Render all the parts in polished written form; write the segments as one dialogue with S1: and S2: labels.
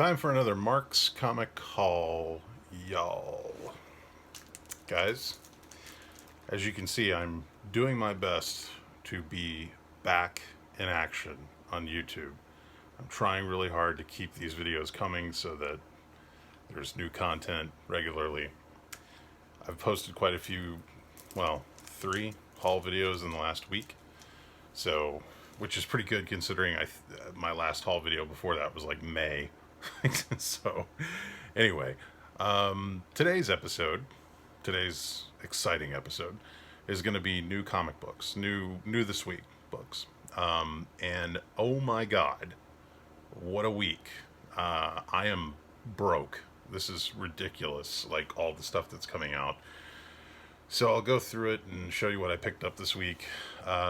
S1: Time for another Mark's Comic Haul, y'all. Guys, as you can see, I'm doing my best to be back in action on YouTube. I'm trying really hard to keep these videos coming so that there's new content regularly. I've posted quite a few, well, 3 haul videos in the last week, so which is pretty good considering my last haul video before that was like May. So, anyway, today's exciting episode, is going to be new comic books, new this week books, and oh my God, what a week! I am broke. This is ridiculous. Like all the stuff that's coming out. So I'll go through it and show you what I picked up this week.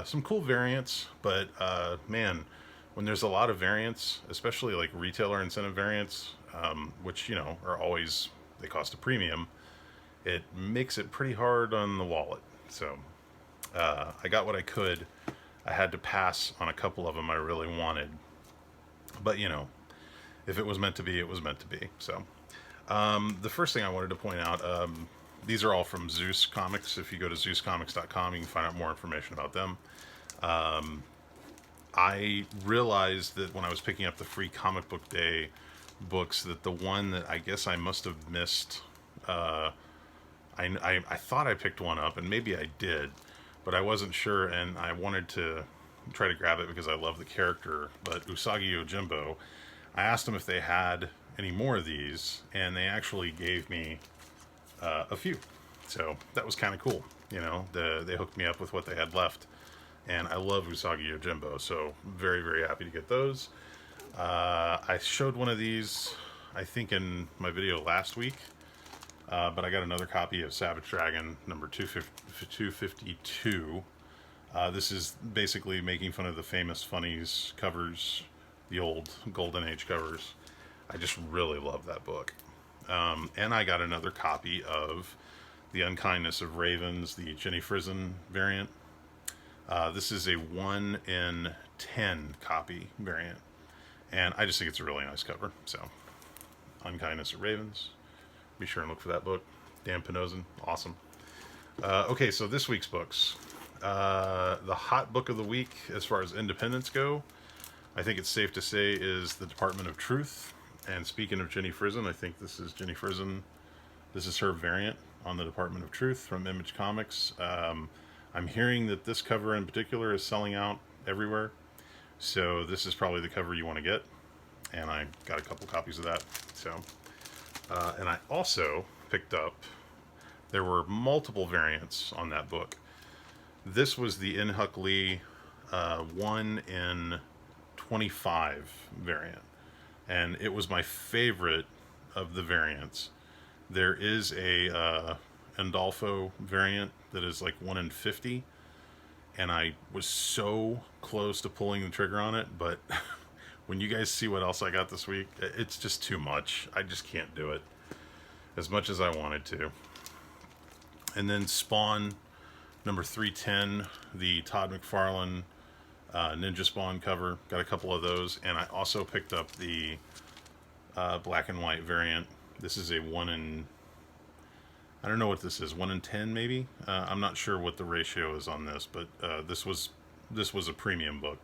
S1: Some cool variants, but man, when there's a lot of variants, especially like retailer incentive variants, which, you know, are always, they cost a premium, it makes it pretty hard on the wallet. So I got what I could. I had to pass on a couple of them I really wanted. But, you know, if it was meant to be, it was meant to be. So the first thing I wanted to point out, these are all from Zeus Comics. If you go to zeuscomics.com, you can find out more information about them. I realized that when I was picking up the free comic book day books, that the one that I guess I must have missed, I thought I picked one up, and maybe I did, but I wasn't sure, and I wanted to try to grab it because I love the character. But Usagi Yojimbo, I asked them if they had any more of these, and they actually gave me a few. So that was kind of cool. You know, they hooked me up with what they had left. And I love Usagi Yojimbo, so very, very happy to get those. I showed one of these, I think, in my video last week, but I got another copy of Savage Dragon number 252. This is basically making fun of the famous Funnies covers, the old Golden Age covers. I just really love that book. And I got another copy of The Unkindness of Ravens, the Jenny Frison variant. This is a 1 in 10 copy variant, and I just think it's a really nice cover. So, Unkindness of Ravens, be sure and look for that book. Dan Panozin, awesome. Okay, so this week's books. The hot book of the week, as far as independents go, I think it's safe to say is The Department of Truth. And speaking of Jenny Frison, I think this is Jenny Frison. This is her variant on The Department of Truth from Image Comics. I'm hearing that this cover in particular is selling out everywhere, so this is probably the cover you want to get, and I got a couple copies of that. So, and I also picked up, there were multiple variants on that book. This was the In-Huk Lee 1 in 25 variant, and it was my favorite of the variants. There is a Andolfo variant that is like 1 in 50, and I was so close to pulling the trigger on it, but when you guys see what else I got this week, it's just too much. I just can't do it as much as I wanted to. And then Spawn number 310, the Todd McFarlane Ninja Spawn cover, got a couple of those, and I also picked up the black and white variant. This is a 1 in, I don't know what this is, 1 in 10 maybe? I'm not sure what the ratio is on this, but this was a premium book.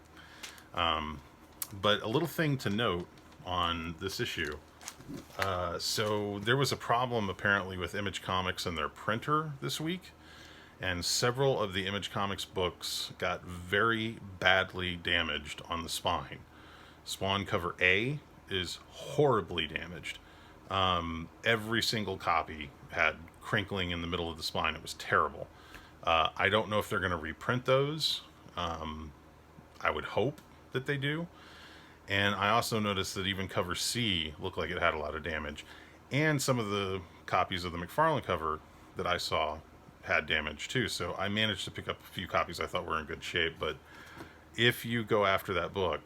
S1: But a little thing to note on this issue. So there was a problem apparently with Image Comics and their printer this week, and several of the Image Comics books got very badly damaged on the spine. Spawn cover A is horribly damaged. Every single copy had crinkling in the middle of the spine. It was terrible. I don't know if they're going to reprint those. I would hope that they do. And I also noticed that even cover C looked like it had a lot of damage. And some of the copies of the McFarlane cover that I saw had damage too. So I managed to pick up a few copies I thought were in good shape. But if you go after that book,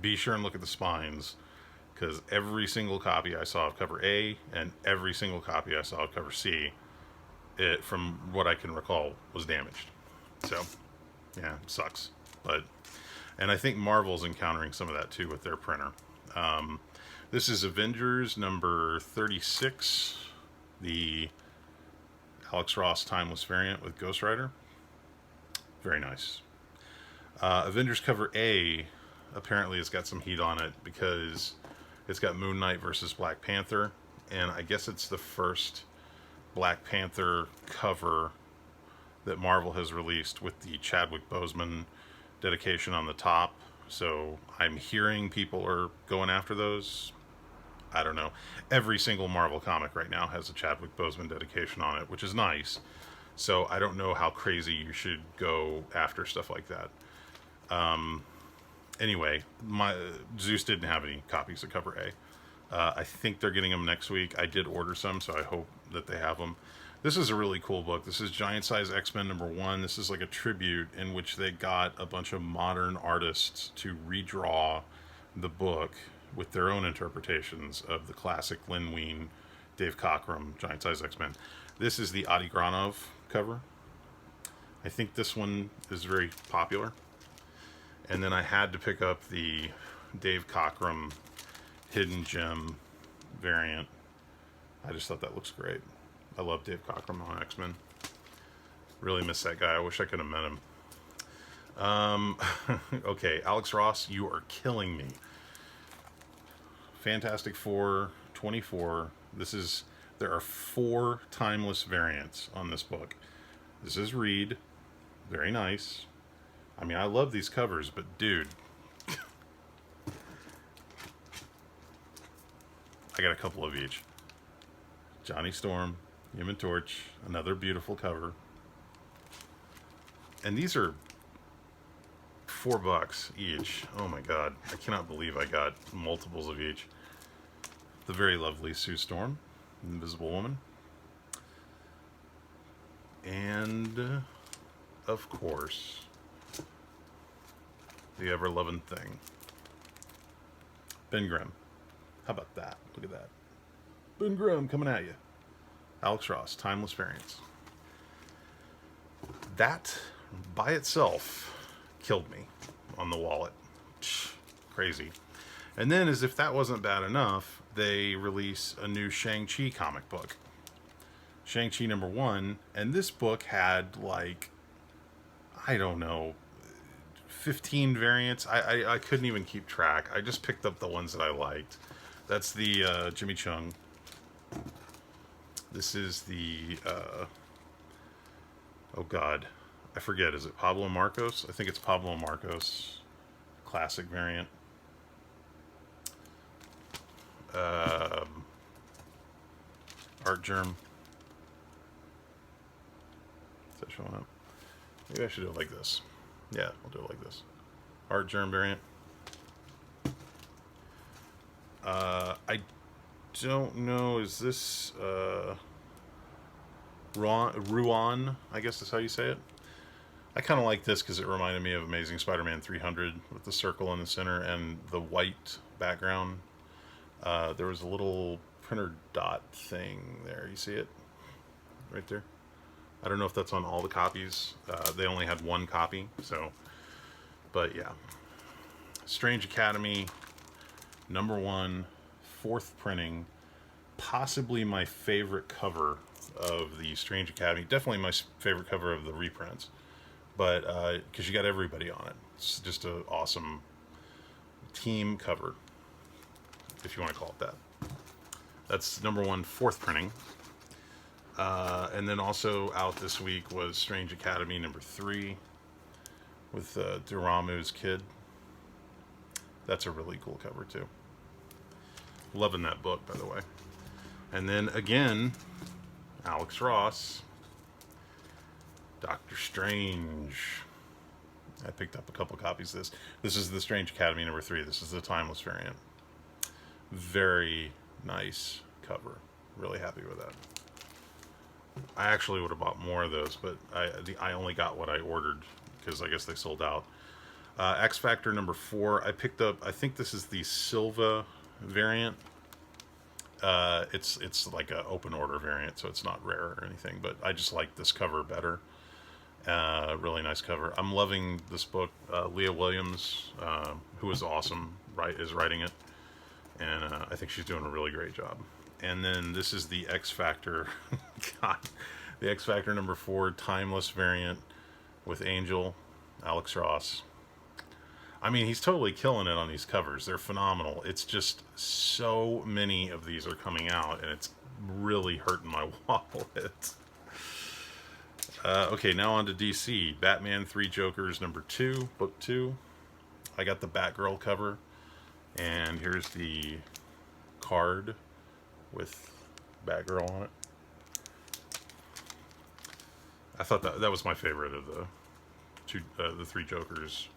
S1: be sure and look at the spines, because every single copy I saw of cover A and every single copy I saw of cover C, it, from what I can recall, was damaged. So, yeah, it sucks. And I think Marvel's encountering some of that too with their printer. This is Avengers number 36, the Alex Ross Timeless variant with Ghost Rider. Very nice. Avengers cover A apparently has got some heat on it because it's got Moon Knight versus Black Panther, and I guess it's the first Black Panther cover that Marvel has released with the Chadwick Boseman dedication on the top. So I'm hearing people are going after those. I don't know. Every single Marvel comic right now has a Chadwick Boseman dedication on it, which is nice. So I don't know how crazy you should go after stuff like that. Anyway, my Zeus didn't have any copies of cover A. I think they're getting them next week. I did order some, so I hope that they have them. This is a really cool book. This is Giant Size X-Men number 1. This is like a tribute in which they got a bunch of modern artists to redraw the book with their own interpretations of the classic Len Wein, Dave Cockrum, Giant Size X-Men. This is the Adi Granov cover. I think this one is very popular. And then I had to pick up the Dave Cockrum Hidden Gem variant. I just thought that looks great. I love Dave Cockrum on X-Men. Really miss that guy. I wish I could have met him. Okay, Alex Ross, you are killing me. Fantastic Four 24. There are 4 timeless variants on this book. This is Reed. Very nice. I mean, I love these covers, but dude, I got a couple of each. Johnny Storm, Human Torch, another beautiful cover. And these are $4 each. Oh my god, I cannot believe I got multiples of each. The very lovely Sue Storm, Invisible Woman. And, of course, the ever-loving Thing. Ben Grimm. How about that? Look at that. Ben Grimm coming at you. Alex Ross, Timeless Variants. That, by itself, killed me on the wallet. Crazy. And then, as if that wasn't bad enough, they release a new Shang-Chi comic book. Shang-Chi number 1, and this book had, like, I don't know, 15 variants. I couldn't even keep track. I just picked up the ones that I liked. That's the Jimmy Chung. This is the oh god, I forget, is it Pablo Marcos? I think it's Pablo Marcos classic variant. Art Germ. Is that showing up? Maybe I should do it like this. Yeah, I'll do it like this. Art Germ variant. I don't know, is this Ruan, I guess is how you say it. I kind of like this because it reminded me of Amazing Spider-Man 300 with the circle in the center and the white background. There was a little printer dot thing there. You see it? Right there. I don't know if that's on all the copies. They only had 1 copy, so... But yeah. Strange Academy, number 1, 4th printing. Possibly my favorite cover of the Strange Academy. Definitely my favorite cover of the reprints. But, because you got everybody on it. It's just an awesome team cover, if you want to call it that. That's number 1, 4th printing. And then also out this week was Strange Academy number 3 with Doramu's kid. That's a really cool cover too. Loving that book, by the way. And then again, Alex Ross, Doctor Strange. I picked up a couple copies of this. This is the Strange Academy number 3. This is the timeless variant. Very nice cover. Really happy with that. I actually would have bought more of those, but I only got what I ordered because I guess they sold out. X Factor number 4. I picked up, I think this is the Silva variant. It's like an open order variant, so it's not rare or anything, but I just like this cover better. Really nice cover. I'm loving this book. Leah Williams, who is awesome, is writing it. and I think she's doing a really great job. And then this is the X Factor, God, the X Factor number 4 timeless variant with Angel, Alex Ross. I mean, he's totally killing it on these covers. They're phenomenal. It's just so many of these are coming out, and it's really hurting my wallet. Okay, now on to DC. Batman 3 Jokers number 2, book 2. I got the Batgirl cover, and here's the card with Batgirl on it. I thought that was my favorite of the 3 Jokers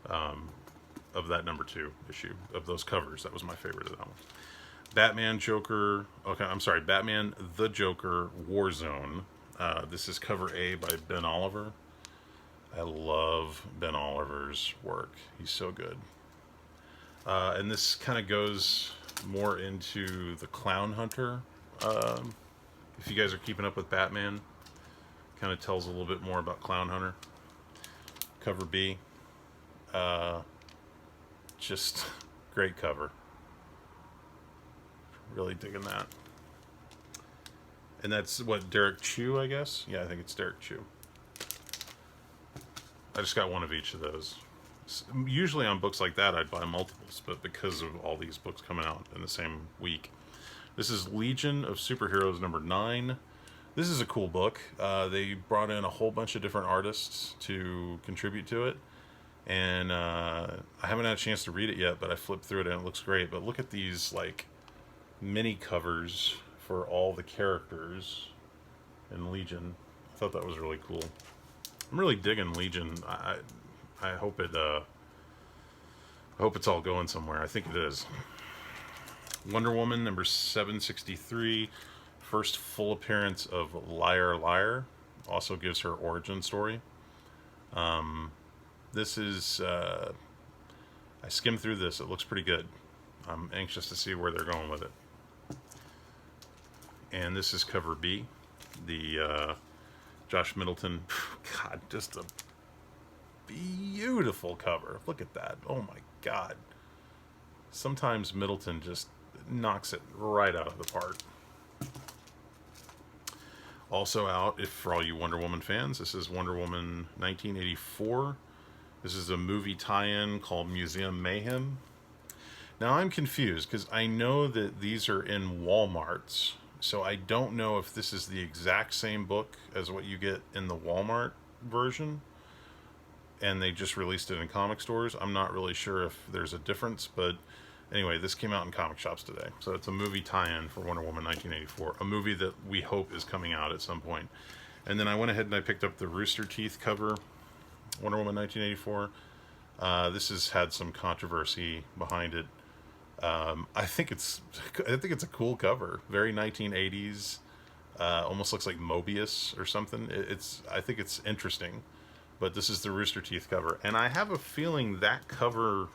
S1: of that number 2 issue of those covers. That was my favorite of that one. Batman Joker. Okay, I'm sorry. Batman the Joker Warzone. This is cover A by Ben Oliver. I love Ben Oliver's work. He's so good. And this kind of goes more into the Clown Hunter. If you guys are keeping up with Batman, kind of tells a little bit more about Clown Hunter. Cover B. Just great cover. Really digging that. And that's what, Derek Chew, I guess? Yeah, I think it's Derek Chew. I just got one of each of those. Usually on books like that, I'd buy multiples, but because of all these books coming out in the same week. This is Legion of Superheroes number 9. This is a cool book. They brought in a whole bunch of different artists to contribute to it. And I haven't had a chance to read it yet, but I flipped through it and it looks great. But look at these, like, mini covers for all the characters in Legion. I thought that was really cool. I'm really digging Legion. I hope it I hope it's all going somewhere. I think it is. Wonder Woman number 763, first full appearance of Liar Liar. Also gives her origin story. This is I skimmed through this. It looks pretty good. I'm anxious to see where they're going with it. And this is cover B, the Josh Middleton. God, just a beautiful cover. Look at that. Oh my God. Sometimes Middleton just knocks it right out of the park. Also out, if for all you Wonder Woman fans, this is Wonder Woman 1984. This is a movie tie-in called Museum Mayhem. Now I'm confused because I know that these are in Walmarts, so I don't know if this is the exact same book as what you get in the Walmart version, and they just released it in comic stores. I'm not really sure if there's a difference, but anyway, this came out in comic shops today. So it's a movie tie-in for Wonder Woman 1984, a movie that we hope is coming out at some point. And then I went ahead and I picked up the Rooster Teeth cover, Wonder Woman 1984. This has had some controversy behind it. I think it's a cool cover, very 1980s. Almost looks like Mobius or something. I think it's interesting. But this is the Rooster Teeth cover, and I have a feeling that cover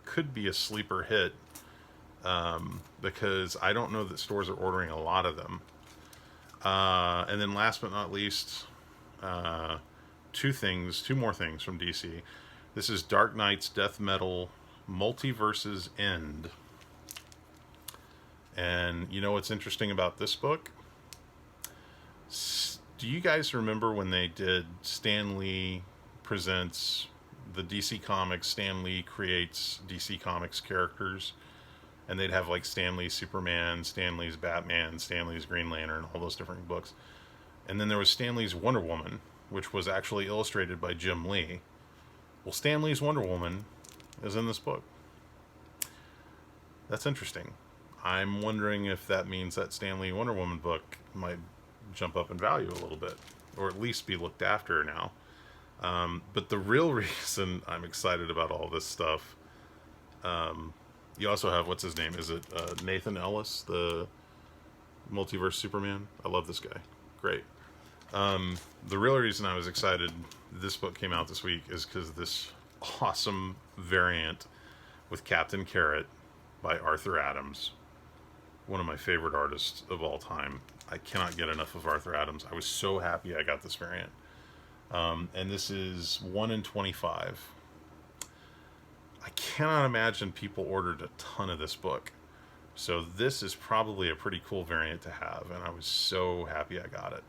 S1: could be a sleeper hit, because I don't know that stores are ordering a lot of them. And then last but not least, two more things from DC. This is Dark Knight's Death Metal Multiverses End. And you know what's interesting about this book? Do you guys remember when they did Stan Lee presents the DC Comics, Stan Lee creates DC Comics characters, and they'd have like Stan Lee's Superman, Stan Lee's Batman, Stan Lee's Green Lantern, all those different books. And then there was Stan Lee's Wonder Woman, which was actually illustrated by Jim Lee. Well, Stan Lee's Wonder Woman is in this book. That's interesting. I'm wondering if that means that Stan Lee Wonder Woman book might jump up in value a little bit, or at least be looked after now. But the real reason I'm excited about all this stuff, you also have, what's his name? Is it Nathan Ellis, the Multiverse Superman? I love this guy. Great. The real reason I was excited this book came out this week is because this awesome variant with Captain Carrot by Arthur Adams, one of my favorite artists of all time. I cannot get enough of Arthur Adams. I was so happy I got this variant. And this is 1 in 25. I cannot imagine people ordered a ton of this book. So this is probably a pretty cool variant to have, and I was so happy I got it.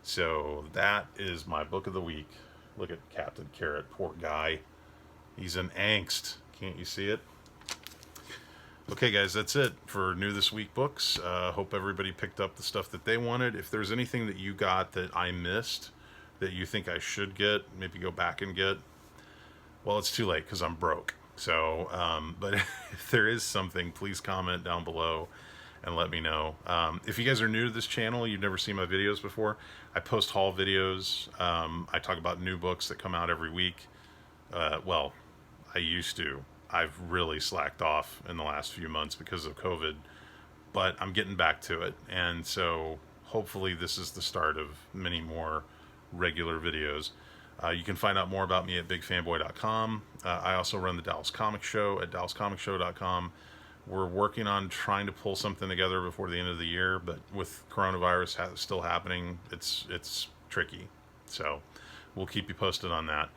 S1: So that is my book of the week. Look at Captain Carrot, poor guy. He's in angst. Can't you see it? Okay, guys, that's it for New This Week books. Hope everybody picked up the stuff that they wanted. If there's anything that you got that I missed that you think I should get, maybe go back and get, well, it's too late because I'm broke. So, but if there is something, please comment down below and let me know. If you guys are new to this channel, you've never seen my videos before, I post haul videos. I talk about new books that come out every week. Well, I used to. I've really slacked off in the last few months because of COVID, but I'm getting back to it. And so hopefully this is the start of many more regular videos. You can find out more about me at bigfanboy.com. I also run the Dallas Comic Show at dallascomicshow.com. We're working on trying to pull something together before the end of the year, but with coronavirus still happening, it's tricky. So we'll keep you posted on that.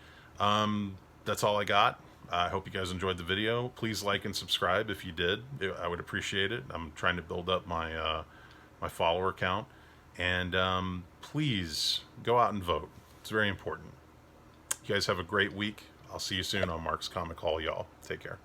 S1: That's all I got. I hope you guys enjoyed the video. Please like and subscribe if you did. I would appreciate it. I'm trying to build up my my follower count. And please go out and vote. It's very important. You guys have a great week. I'll see you soon on Mark's Comic Hall, y'all. Take care.